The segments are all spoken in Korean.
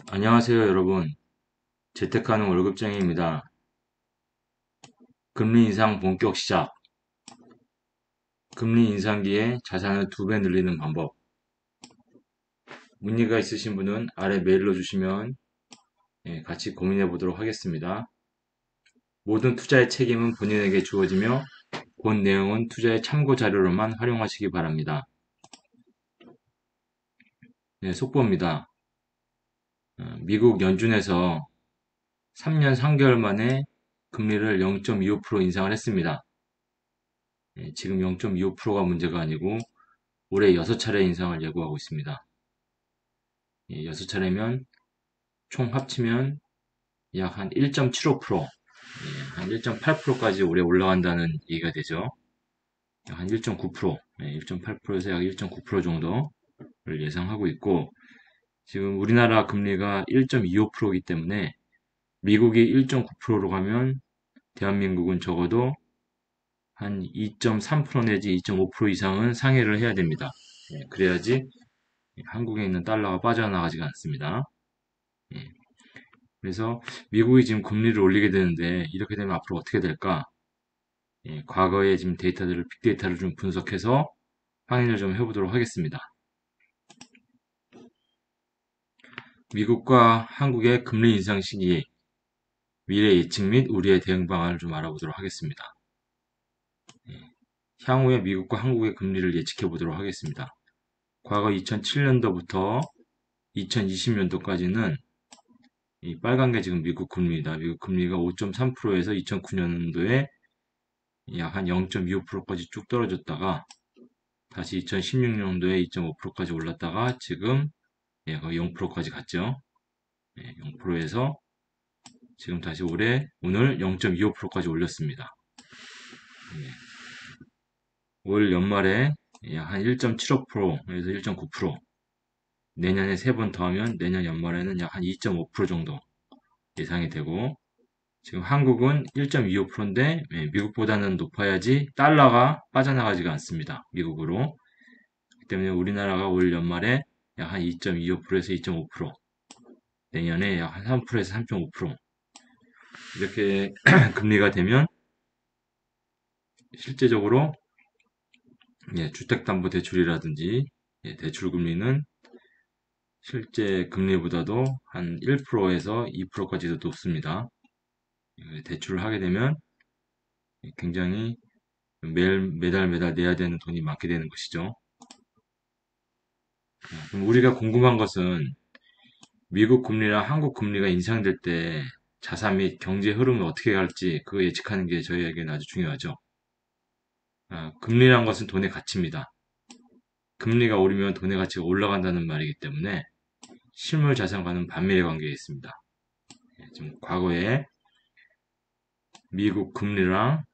안녕하세요, 여러분. 재테크하는 월급쟁이입니다. 금리 인상 본격 시작. 금리 인상기에 자산을 2배 늘리는 방법. 문의가 있으신 분은 아래 메일로 주시면 같이 고민해 보도록 하겠습니다. 모든 투자의 책임은 본인에게 주어지며 본 내용은 투자의 참고 자료로만 활용하시기 바랍니다. 네, 속보입니다. 미국 연준에서 3년 3개월 만에 금리를 0.25% 인상을 했습니다. 지금 0.25%가 문제가 아니고 올해 6차례 인상을 예고하고 있습니다. 6차례면 총 합치면 약 한 1.75%, 한 1.8%까지 올해 올라간다는 얘기가 되죠. 약 한 1.9%, 1.8%에서 약 1.9% 정도를 예상하고 있고, 지금 우리나라 금리가 1.25%이기 때문에 미국이 1.9%로 가면 대한민국은 적어도 한 2.3% 내지 2.5% 이상은 상회를 해야 됩니다. 그래야지 한국에 있는 달러가 빠져나가지가 않습니다. 예, 그래서 미국이 지금 금리를 올리게 되는데 이렇게 되면 앞으로 어떻게 될까? 과거의 지금 데이터들을 빅데이터를 좀 분석해서 확인을 좀 해보도록 하겠습니다. 미국과 한국의 금리 인상 시기, 미래 예측 및 우리의 대응 방안을 좀 알아보도록 하겠습니다. 향후에 미국과 한국의 금리를 예측해 보도록 하겠습니다. 과거 2007년도부터 2020년도까지는 이 빨간 게 지금 미국 금리다. 미국 금리가 5.3%에서 2009년도에 약 한 0.25%까지 쭉 떨어졌다가 다시 2016년도에 2.5%까지 올랐다가 지금 거의 0%까지 갔죠. 0%에서 지금 다시 오늘 0.25%까지 올렸습니다. 올 연말에 약 한 1.75%에서 1.9%, 내년에 3번 더하면 내년 연말에는 약 한 2.5% 정도 예상이 되고, 지금 한국은 1.25%인데 미국보다는 높아야지 달러가 빠져나가지가 않습니다. 미국으로. 그렇기 때문에 우리나라가 올 연말에 약 한 2.25%에서 2.5%, 내년에 약 한 3%에서 3.5% 이렇게 금리가 되면 실제적으로 주택담보대출이라든지 대출 금리는 실제 금리보다도 한 1%에서 2%까지도 높습니다. 대출을 하게 되면 굉장히 매달 내야 되는 돈이 많게 되는 것이죠. 그럼 우리가 궁금한 것은 미국 금리랑 한국 금리가 인상될 때 자산 및 경제 흐름을 어떻게 갈지 그거 예측하는 게 저희에게는 아주 중요하죠. 금리란 것은 돈의 가치입니다. 금리가 오르면 돈의 가치가 올라간다는 말이기 때문에 실물 자산과는 반대의 관계에 있습니다. 지금 과거에 미국 금리랑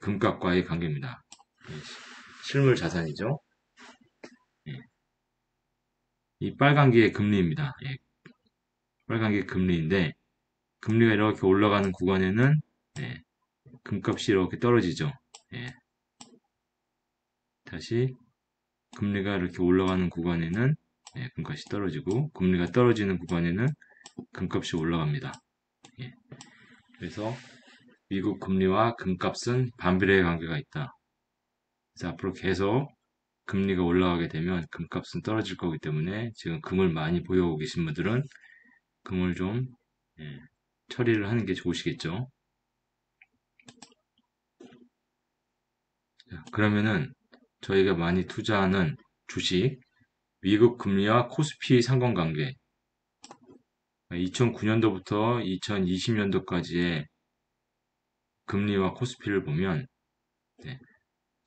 금값과의 관계입니다. 실물 자산이죠. 이 빨간 게 금리입니다. 빨간 게 금리인데 금리가 이렇게 올라가는 구간에는 금값이 이렇게 떨어지죠. 다시 금리가 이렇게 올라가는 구간에는 금값이 떨어지고 금리가 떨어지는 구간에는 금값이 올라갑니다. 그래서 미국 금리와 금값은 반비례의 관계가 있다. 그래서 앞으로 계속 금리가 올라가게 되면 금값은 떨어질 거기 때문에 지금 금을 많이 보유하고 계신 분들은 금을 좀 예, 처리를 하는 게 좋으시겠죠. 자, 그러면은 저희가 많이 투자하는 주식, 미국 금리와 코스피 상관관계, 2009년도부터 2020년도까지의 금리와 코스피를 보면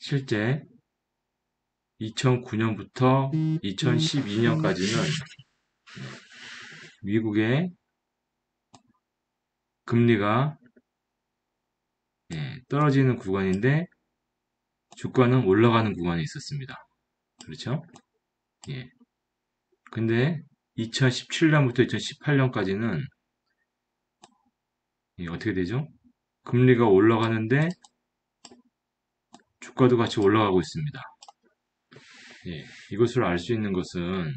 실제 2009년부터 2012년까지는 미국의 금리가 떨어지는 구간인데 주가는 올라가는 구간에 있었습니다. 그렇죠? 예. 근데 2017년부터 2018년까지는 어떻게 되죠? 금리가 올라가는데 주가도 같이 올라가고 있습니다. 이것을 알 수 있는 것은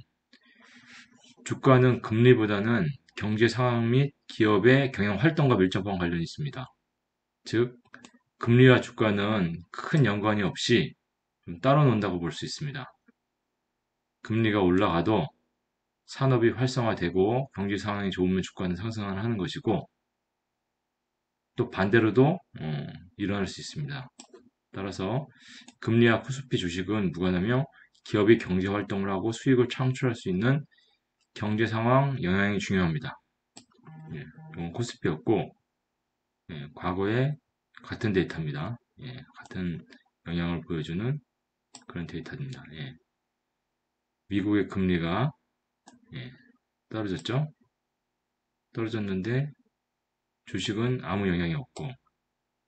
주가는 금리보다는 경제 상황 및 기업의 경영 활동과 밀접한 관련이 있습니다. 즉, 금리와 주가는 큰 연관이 없이 좀 따로 논다고 볼 수 있습니다. 금리가 올라가도 산업이 활성화되고 경제 상황이 좋으면 주가는 상승을 하는 것이고, 또 반대로도 일어날 수 있습니다. 따라서 금리와 코스피 주식은 무관하며 기업이 경제 활동을 하고 수익을 창출할 수 있는 경제 상황 영향이 중요합니다. 예, 이건 코스피였고, 예, 과거에 같은 데이터입니다. 예, 같은 영향을 보여주는 그런 데이터입니다. 예. 미국의 금리가 예, 떨어졌죠? 떨어졌는데 주식은 아무 영향이 없고,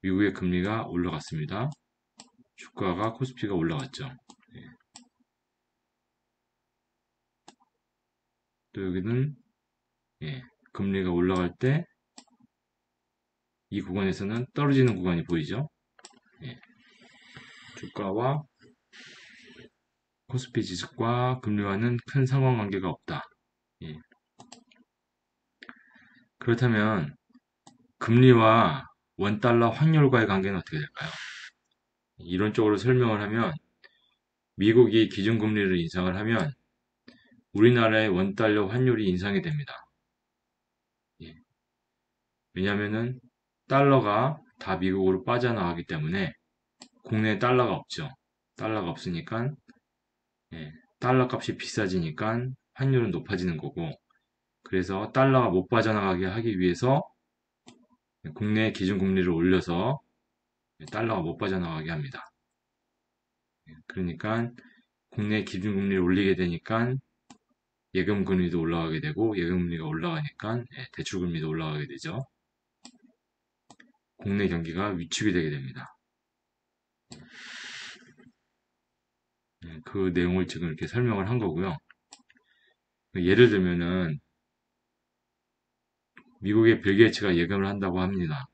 미국의 금리가 올라갔습니다. 주가가 코스피가 올라갔죠. 예. 또 여기는 예, 금리가 올라갈 때 이 구간에서는 떨어지는 구간이 보이죠? 예. 주가와 코스피 지수과 금리와는 큰 상관관계가 없다. 예. 그렇다면 금리와 원달러 환율과의 관계는 어떻게 될까요? 이론적으로 설명을 하면 미국이 기준금리를 인상을 하면 우리나라의 원달러 환율이 인상이 됩니다. 예. 왜냐하면 달러가 다 미국으로 빠져나가기 때문에 국내에 달러가 없죠. 달러가 없으니까 예, 달러 값이 비싸지니까 환율은 높아지는 거고, 그래서 달러가 못 빠져나가게 하기 위해서 국내 기준금리를 올려서 달러가 못 빠져나가게 합니다. 그러니까 국내 기준금리를 올리게 되니까 예금금리도 올라가게 되고, 예금금리가 올라가니까 대출금리도 올라가게 되죠. 국내 경기가 위축이 되게 됩니다. 그 내용을 지금 이렇게 설명을 한 거고요. 예를 들면은 미국의 빌 게이츠가 예금을 한다고 합니다.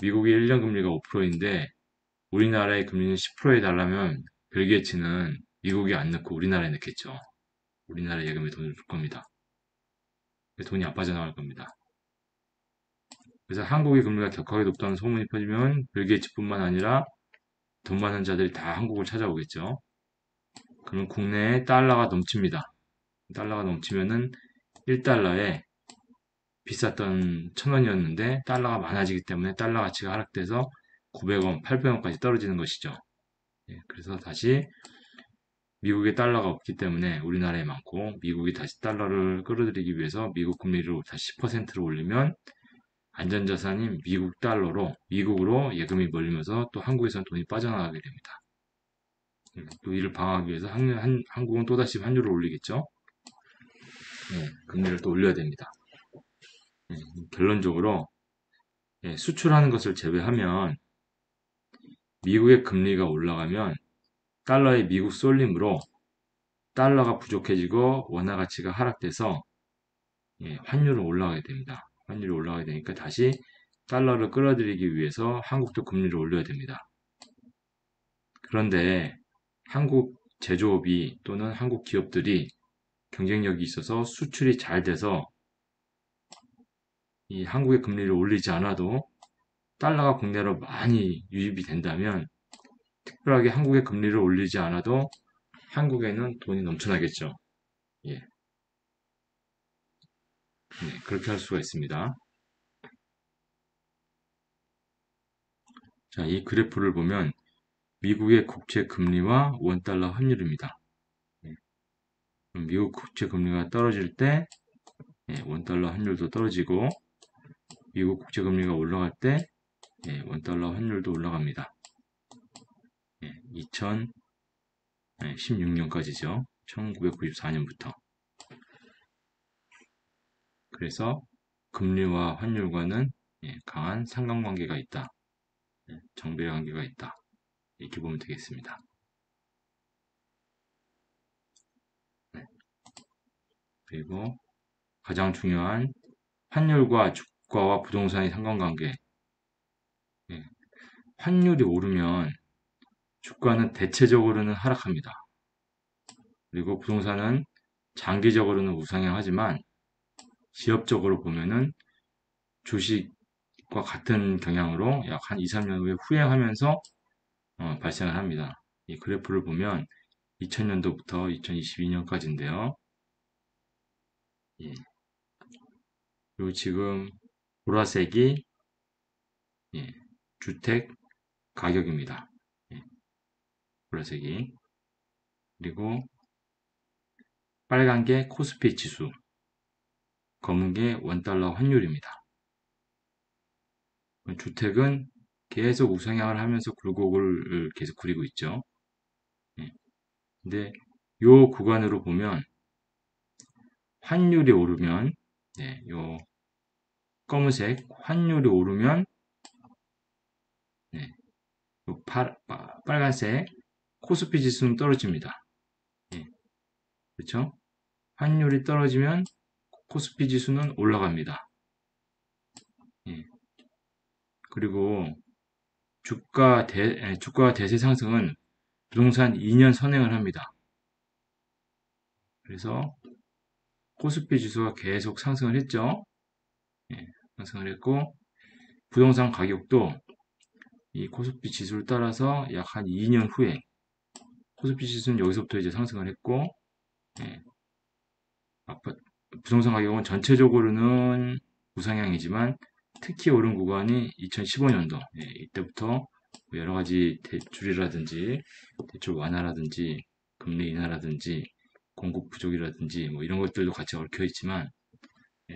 미국의 1년 금리가 5%인데 우리나라의 금리는 10%에 달라면 빌 게이츠는 미국에 안 넣고 우리나라에 넣겠죠. 우리나라 예금에 돈을 줄 겁니다. 돈이 안 빠져나갈 겁니다. 그래서 한국의 금리가 격하게 높다는 소문이 퍼지면 빌 게이츠뿐만 아니라 돈 많은 자들이 다 한국을 찾아오겠죠. 그러면 국내에 달러가 넘칩니다. 달러가 넘치면은 1달러에 비쌌던 1,000원이었는데 달러가 많아지기 때문에 달러 가치가 하락돼서 900원, 800원까지 떨어지는 것이죠. 예, 그래서 다시 미국에 달러가 없기 때문에 우리나라에 많고, 미국이 다시 달러를 끌어들이기 위해서 미국 금리를 다시 10%로 올리면 안전자산인 미국 달러로 미국으로 예금이 몰리면서 또 한국에서는 돈이 빠져나가게 됩니다. 또 이를 방어하기 위해서 한국은 또다시 환율을 올리겠죠. 예, 금리를 또 올려야 됩니다. 예, 결론적으로 예, 수출하는 것을 제외하면 미국의 금리가 올라가면 달러의 미국 쏠림으로 달러가 부족해지고 원화 가치가 하락돼서 예, 환율은 올라가게 됩니다. 환율이 올라가게 되니까 다시 달러를 끌어들이기 위해서 한국도 금리를 올려야 됩니다. 그런데 한국 제조업이 또는 한국 기업들이 경쟁력이 있어서 수출이 잘 돼서 이 한국의 금리를 올리지 않아도 달러가 국내로 많이 유입이 된다면 특별하게 한국의 금리를 올리지 않아도 한국에는 돈이 넘쳐나겠죠. 예. 네, 그렇게 할 수가 있습니다. 자, 이 그래프를 보면 미국의 국채 금리와 원달러 환율입니다. 예. 미국 국채 금리가 떨어질 때 예, 원달러 환율도 떨어지고, 미국 국채 금리가 올라갈 때 예, 원달러 환율도 올라갑니다. 예, 2016년까지죠. 1994년부터. 그래서 금리와 환율과는 예, 강한 상관관계가 있다. 예, 정배 관계가 있다. 이렇게 보면 되겠습니다. 네. 그리고 가장 중요한 환율과 주가와 부동산의 상관관계. 예, 환율이 오르면 주가는 대체적으로는 하락합니다. 그리고 부동산은 장기적으로는 우상향하지만 지엽적으로 보면은 주식과 같은 경향으로 약 한 2, 3년 후에 후행하면서 발생을 합니다. 이 그래프를 보면 2000년도부터 2022년까지인데요. 예. 그리고 지금 보라색이 예, 주택 가격입니다. 예, 보라색이. 그리고 빨간 게 코스피 지수, 검은 게 원달러 환율입니다. 주택은 계속 우상향을 하면서 굴곡을 계속 그리고 있죠. 예. 근데 요 구간으로 보면 환율이 오르면 요 검은색 환율이 오르면 요 빨간색 코스피 지수는 떨어집니다. 예. 그렇죠? 환율이 떨어지면 코스피 지수는 올라갑니다. 예. 그리고 주가 대세 상승은 부동산 2년 선행을 합니다. 그래서 코스피 지수가 계속 상승을 했죠. 예, 상승을 했고 부동산 가격도 이 코스피 지수를 따라서 약 한 2년 후에 코스피 지수는 여기서부터 이제 상승을 했고 예, 부동산 가격은 전체적으로는 우상향이지만 특히 오른 구간이 2015년도 이때부터 여러 가지 대출이라든지 대출 완화라든지 금리 인하라든지 공급 부족이라든지 뭐 이런 것들도 같이 얽혀 있지만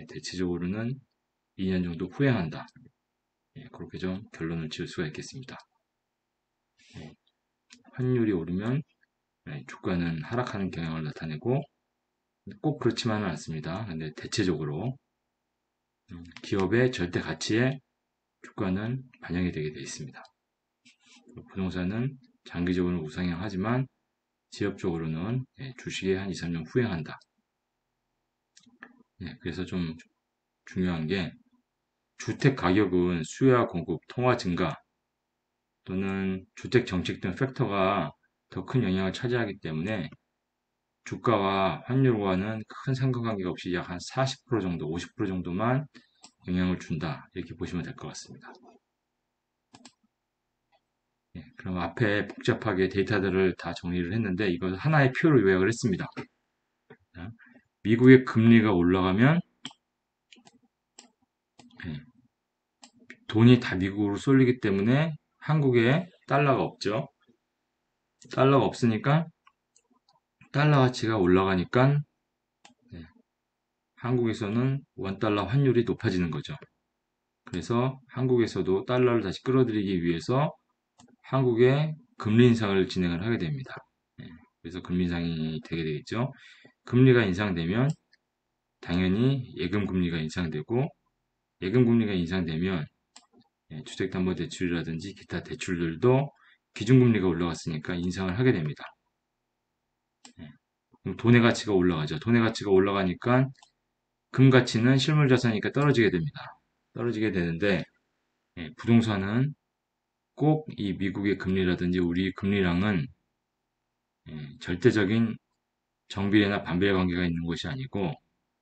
대체적으로는 2년 정도 후행한다. 그렇게 좀 결론을 지을 수가 있겠습니다. 환율이 오르면 주가는 하락하는 경향을 나타내고 꼭 그렇지만은 않습니다. 근데 대체적으로 기업의 절대 가치에 주가는 반영이 되게 되어 있습니다. 부동산은 장기적으로는 우상향하지만 지엽적으로는 주식에 한 2, 3년 후행한다. 그래서 좀 중요한 게 주택 가격은 수요와 공급, 통화 증가 또는 주택 정책 등 팩터가 더 큰 영향을 차지하기 때문에 주가와 환율과는 큰 상관관계가 없이 약 한 40% 정도, 50% 정도만 영향을 준다. 이렇게 보시면 될 것 같습니다. 그럼 앞에 복잡하게 데이터들을 다 정리를 했는데 이걸 하나의 표로 요약을 했습니다. 미국의 금리가 올라가면 돈이 다 미국으로 쏠리기 때문에 한국에 달러가 없죠. 달러가 없으니까 달러 가치가 올라가니까 한국에서는 원달러 환율이 높아지는 거죠. 그래서 한국에서도 달러를 다시 끌어들이기 위해서 한국에 금리 인상을 진행을 하게 됩니다. 그래서 금리 인상이 되게 되겠죠. 금리가 인상되면 당연히 예금 금리가 인상되고 예금 금리가 인상되면 주택담보대출이라든지 기타 대출들도 기준금리가 올라갔으니까 인상을 하게 됩니다. 그럼 돈의 가치가 올라가죠. 돈의 가치가 올라가니까 금 가치는 실물 자산이니까 떨어지게 됩니다. 떨어지게 되는데 부동산은 꼭 이 미국의 금리라든지 우리 금리랑은 절대적인 정비례나 반비례 관계가 있는 것이 아니고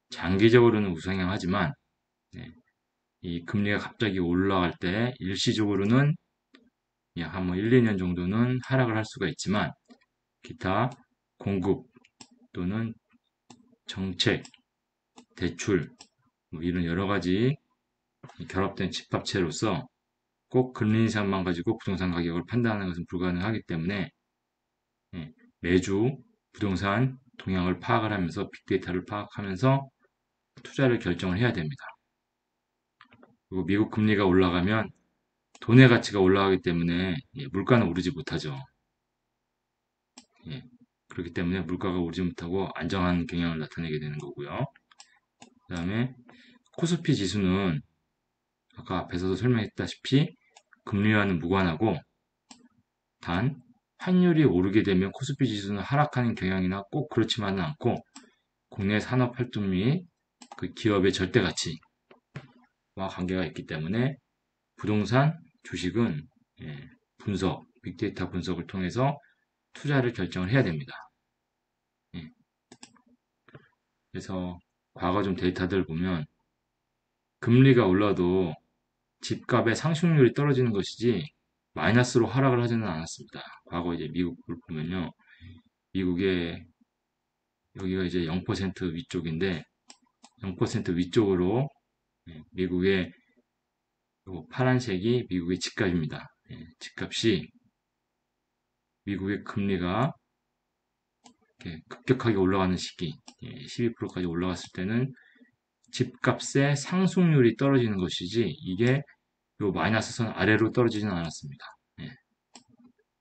장기적으로는 우상향하지만 이 금리가 갑자기 올라갈 때 일시적으로는 약 한 1, 2년 정도는 하락을 할 수가 있지만 기타 공급 또는 정책, 대출 뭐 이런 여러 가지 결합된 집합체로서 꼭 금리 인상만 가지고 부동산 가격을 판단하는 것은 불가능하기 때문에 매주 부동산 동향을 파악을 하면서 빅데이터를 파악하면서 투자를 결정을 해야 됩니다. 그리고 미국 금리가 올라가면 돈의 가치가 올라가기 때문에 물가는 오르지 못하죠. 그렇기 때문에 물가가 오르지 못하고 안정한 경향을 나타내게 되는 거고요. 그 다음에 코스피 지수는 아까 앞에서도 설명했다시피 금리와는 무관하고 단 환율이 오르게 되면 코스피 지수는 하락하는 경향이나 꼭 그렇지만은 않고 국내 산업 활동 및 그 기업의 절대 가치와 관계가 있기 때문에 부동산, 주식은 분석, 빅데이터 분석을 통해서 투자를 결정을 해야 됩니다. 그래서 과거 좀 데이터들 보면 금리가 올라도 집값의 상승률이 떨어지는 것이지 마이너스로 하락을 하지는 않았습니다. 과거 이제 미국을 보면요. 미국의 여기가 이제 0% 위쪽인데 0% 위쪽으로 미국의 요 파란색이 미국의 집값입니다. 집값이 미국의 금리가 이렇게 급격하게 올라가는 시기 12%까지 올라갔을 때는 집값의 상승률이 떨어지는 것이지 이게 요 마이너스 선 아래로 떨어지지는 않았습니다.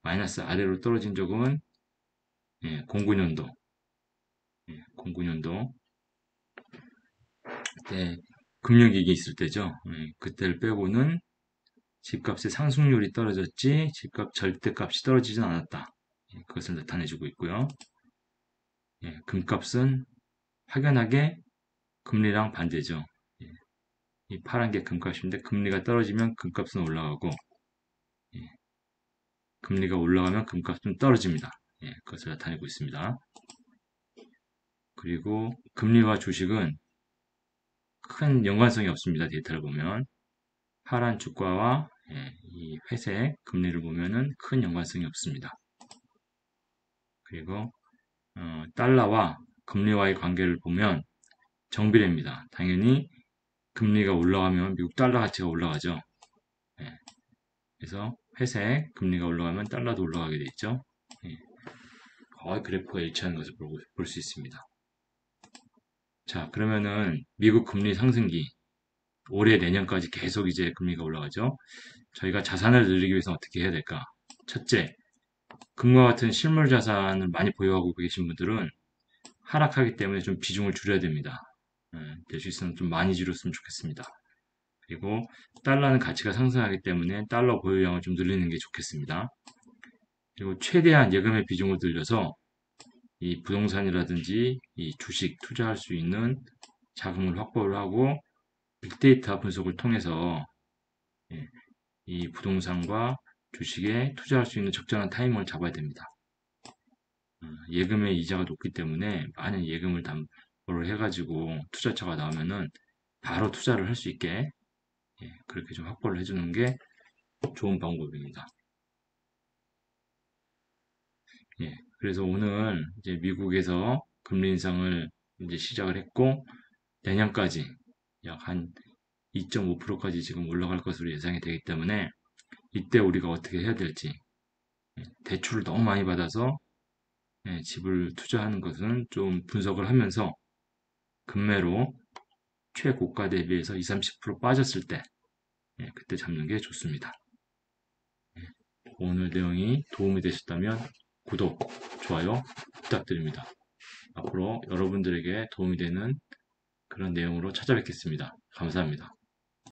마이너스 아래로 떨어진 적은 09년도 09년도 때 금융위기 있을 때죠. 그때를 빼고는 집값의 상승률이 떨어졌지 집값 절대값이 떨어지진 않았다. 그것을 나타내주고 있고요. 금값은 확연하게 금리랑 반대죠. 이 파란 게 금값인데 금리가 떨어지면 금값은 올라가고 금리가 올라가면 금값은 떨어집니다. 그것을 나타내고 있습니다. 그리고 금리와 주식은 큰 연관성이 없습니다. 데이터를 보면 파란 주가와 이 회색 금리를 보면은 큰 연관성이 없습니다. 그리고 달러와 금리와의 관계를 보면 정비례입니다. 당연히 금리가 올라가면 미국 달러 가치가 올라가죠. 그래서 회색 금리가 올라가면 달러도 올라가게 돼 있죠. 거의 그래프가 일치하는 것을 볼 수 있습니다. 자, 그러면은 미국 금리 상승기 올해 내년까지 계속 이제 금리가 올라가죠. 저희가 자산을 늘리기 위해서 어떻게 해야 될까? 첫째, 금과 같은 실물 자산을 많이 보유하고 계신 분들은 하락하기 때문에 좀 비중을 줄여야 됩니다. 될 수 있으면 좀 많이 줄였으면 좋겠습니다. 그리고 달러는 가치가 상승하기 때문에 달러 보유량을 좀 늘리는 게 좋겠습니다. 그리고 최대한 예금의 비중을 늘려서 이 부동산이라든지 이 주식 투자할 수 있는 자금을 확보를 하고 빅데이터 분석을 통해서 이 부동산과 주식에 투자할 수 있는 적절한 타이밍을 잡아야 됩니다. 예금의 이자가 높기 때문에 많은 예금을 담보를 해가지고 투자처가 나오면은 바로 투자를 할 수 있게 그렇게 좀 확보를 해주는 게 좋은 방법입니다. 그래서 오늘 이제 미국에서 금리 인상을 이제 시작을 했고 내년까지 약 한 2.5%까지 지금 올라갈 것으로 예상이 되기 때문에 이때 우리가 어떻게 해야 될지 대출을 너무 많이 받아서 집을 투자하는 것은 좀 분석을 하면서 금매로 최고가 대비해서 20, 30% 빠졌을 때 그때 잡는 게 좋습니다. 오늘 내용이 도움이 되셨다면 구독, 좋아요 부탁드립니다. 앞으로 여러분들에게 도움이 되는 그런 내용으로 찾아뵙겠습니다. 감사합니다.